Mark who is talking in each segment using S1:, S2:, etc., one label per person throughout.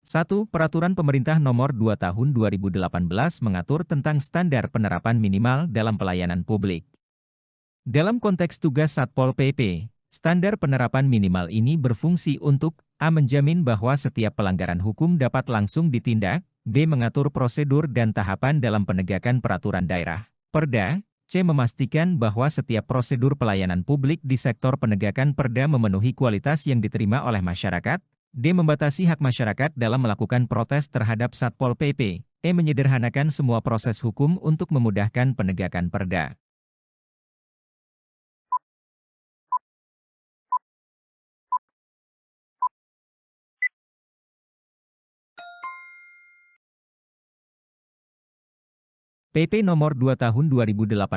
S1: 1. Peraturan Pemerintah Nomor 2 Tahun 2018 mengatur tentang standar penerapan minimal dalam pelayanan publik. Dalam konteks tugas Satpol PP, standar penerapan minimal ini berfungsi untuk A. Menjamin bahwa setiap pelanggaran hukum dapat langsung ditindak, B. Mengatur prosedur dan tahapan dalam penegakan peraturan daerah, Perda, C. Memastikan bahwa setiap prosedur pelayanan publik di sektor penegakan Perda memenuhi kualitas yang diterima oleh masyarakat, D. Membatasi hak masyarakat dalam melakukan protes terhadap Satpol PP, E. Menyederhanakan semua proses hukum untuk memudahkan penegakan Perda. PP Nomor 2 Tahun 2018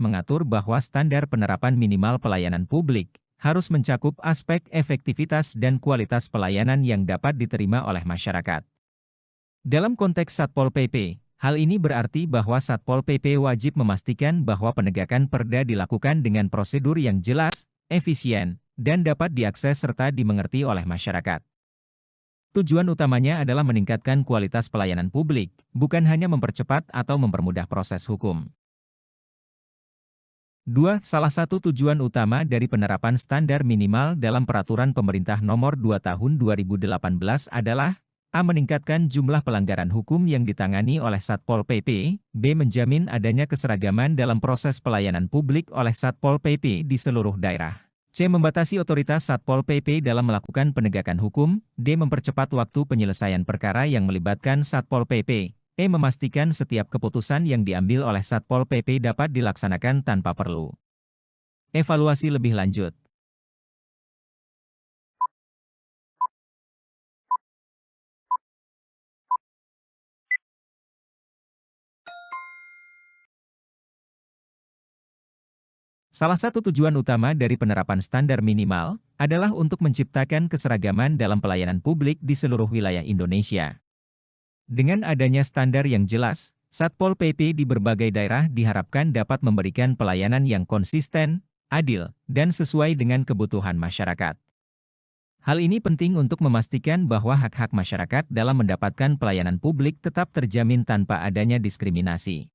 S1: mengatur bahwa standar penerapan minimal pelayanan publik harus mencakup aspek efektivitas dan kualitas pelayanan yang dapat diterima oleh masyarakat. Dalam konteks Satpol PP, hal ini berarti bahwa Satpol PP wajib memastikan bahwa penegakan Perda dilakukan dengan prosedur yang jelas, efisien, dan dapat diakses serta dimengerti oleh masyarakat. Tujuan utamanya adalah meningkatkan kualitas pelayanan publik, bukan hanya mempercepat atau mempermudah proses hukum. 2. Salah satu tujuan utama dari penerapan standar minimal dalam Peraturan Pemerintah Nomor 2 Tahun 2018 adalah A. Meningkatkan jumlah pelanggaran hukum yang ditangani oleh Satpol PP, B. Menjamin adanya keseragaman dalam proses pelayanan publik oleh Satpol PP di seluruh daerah, C. Membatasi otoritas Satpol PP dalam melakukan penegakan hukum, D. Mempercepat waktu penyelesaian perkara yang melibatkan Satpol PP, E. Memastikan setiap keputusan yang diambil oleh Satpol PP dapat dilaksanakan tanpa perlu evaluasi lebih lanjut. Salah satu tujuan utama dari penerapan standar minimal adalah untuk menciptakan keseragaman dalam pelayanan publik di seluruh wilayah Indonesia. Dengan adanya standar yang jelas, Satpol PP di berbagai daerah diharapkan dapat memberikan pelayanan yang konsisten, adil, dan sesuai dengan kebutuhan masyarakat. Hal ini penting untuk memastikan bahwa hak-hak masyarakat dalam mendapatkan pelayanan publik tetap terjamin tanpa adanya diskriminasi.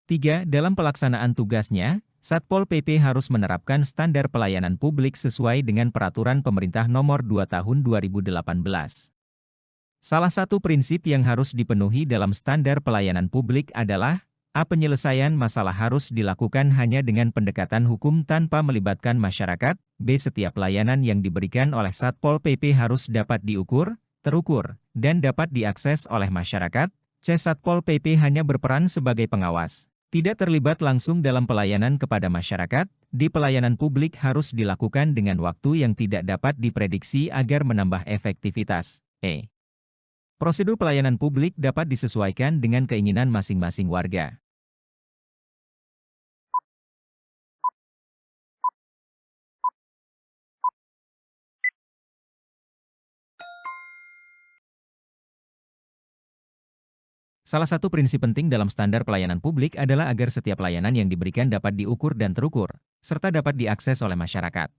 S1: 3. Dalam pelaksanaan tugasnya, Satpol PP harus menerapkan standar pelayanan publik sesuai dengan Peraturan Pemerintah Nomor 2 Tahun 2018. Salah satu prinsip yang harus dipenuhi dalam standar pelayanan publik adalah A. Penyelesaian masalah harus dilakukan hanya dengan pendekatan hukum tanpa melibatkan masyarakat, B. Setiap pelayanan yang diberikan oleh Satpol PP harus dapat diukur, terukur, dan dapat diakses oleh masyarakat, C. Satpol PP hanya berperan sebagai pengawas, tidak terlibat langsung dalam pelayanan kepada masyarakat, di pelayanan publik harus dilakukan dengan waktu yang tidak dapat diprediksi agar menambah efektivitas. E. Prosedur pelayanan publik dapat disesuaikan dengan keinginan masing-masing warga. Salah satu prinsip penting dalam standar pelayanan publik adalah agar setiap layanan yang diberikan dapat diukur dan terukur, serta dapat diakses oleh masyarakat.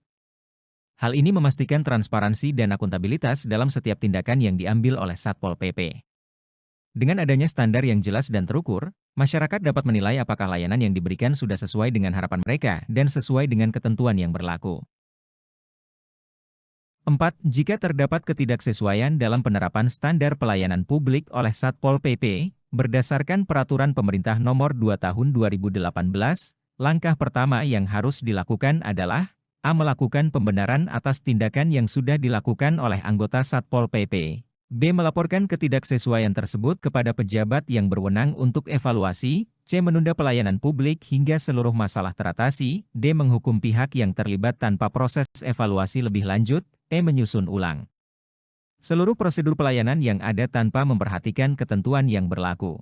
S1: Hal ini memastikan transparansi dan akuntabilitas dalam setiap tindakan yang diambil oleh Satpol PP. Dengan adanya standar yang jelas dan terukur, masyarakat dapat menilai apakah layanan yang diberikan sudah sesuai dengan harapan mereka dan sesuai dengan ketentuan yang berlaku. 4. Jika terdapat ketidaksesuaian dalam penerapan standar pelayanan publik oleh Satpol PP, berdasarkan Peraturan Pemerintah Nomor 2 Tahun 2018, langkah pertama yang harus dilakukan adalah A. Melakukan pembenaran atas tindakan yang sudah dilakukan oleh anggota Satpol PP, B. Melaporkan ketidaksesuaian tersebut kepada pejabat yang berwenang untuk evaluasi, C. Menunda pelayanan publik hingga seluruh masalah teratasi, D. Menghukum pihak yang terlibat tanpa proses evaluasi lebih lanjut, E. Menyusun ulang seluruh prosedur pelayanan yang ada tanpa memperhatikan ketentuan yang berlaku.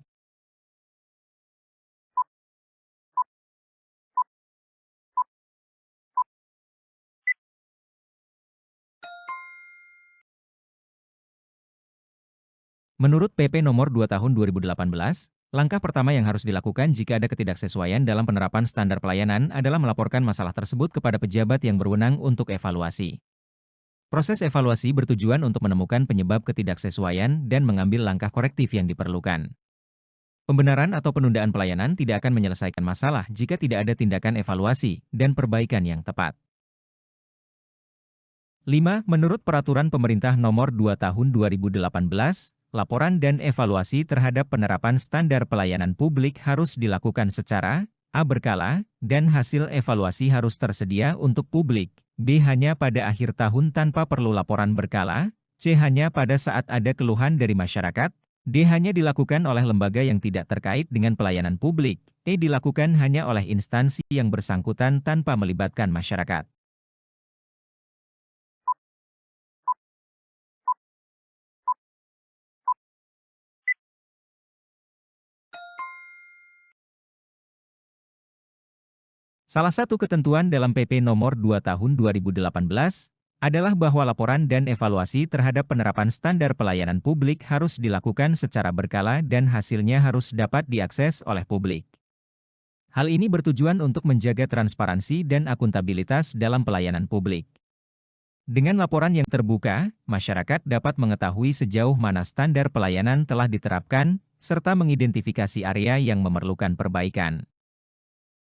S1: Menurut PP Nomor 2 Tahun 2018, langkah pertama yang harus dilakukan jika ada ketidaksesuaian dalam penerapan standar pelayanan adalah melaporkan masalah tersebut kepada pejabat yang berwenang untuk evaluasi. Proses evaluasi bertujuan untuk menemukan penyebab ketidaksesuaian dan mengambil langkah korektif yang diperlukan. Pembenaran atau penundaan pelayanan tidak akan menyelesaikan masalah jika tidak ada tindakan evaluasi dan perbaikan yang tepat. 5. Menurut Peraturan Pemerintah Nomor 2 Tahun 2018, laporan dan evaluasi terhadap penerapan standar pelayanan publik harus dilakukan secara A. Berkala, dan hasil evaluasi harus tersedia untuk publik. B. Hanya pada akhir tahun tanpa perlu laporan berkala. C. Hanya pada saat ada keluhan dari masyarakat. D. Hanya dilakukan oleh lembaga yang tidak terkait dengan pelayanan publik. E. Dilakukan hanya oleh instansi yang bersangkutan tanpa melibatkan masyarakat. Salah satu ketentuan dalam PP Nomor 2 Tahun 2018 adalah bahwa laporan dan evaluasi terhadap penerapan standar pelayanan publik harus dilakukan secara berkala dan hasilnya harus dapat diakses oleh publik. Hal ini bertujuan untuk menjaga transparansi dan akuntabilitas dalam pelayanan publik. Dengan laporan yang terbuka, masyarakat dapat mengetahui sejauh mana standar pelayanan telah diterapkan, serta mengidentifikasi area yang memerlukan perbaikan.